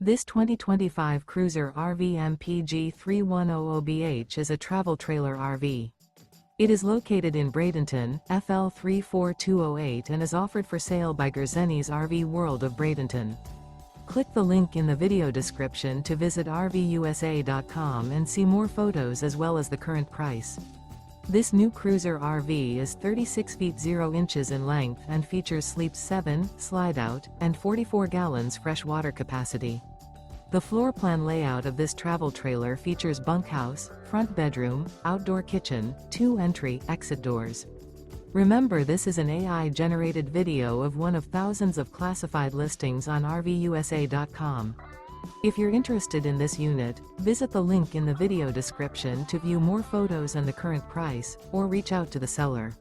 This 2025 Cruiser RV MPG 3100BH is a travel trailer RV. It is located in Bradenton, FL 34208 and is offered for sale by Gerzeny's RV World of Bradenton. Click the link in the video description to visit RVUSA.com and see more photos as well as the current price. This new Cruiser RV is 36 feet 0 inches in length and features sleeps 7, Slideout, and 44 gallons fresh water capacity. The floor plan layout of this travel trailer features bunkhouse, front bedroom, outdoor kitchen, 2 entry/exit doors. Remember, this is an AI-generated video of one of thousands of classified listings on RVUSA.com. If you're interested in this unit, visit the link in the video description to view more photos and the current price, or reach out to the seller.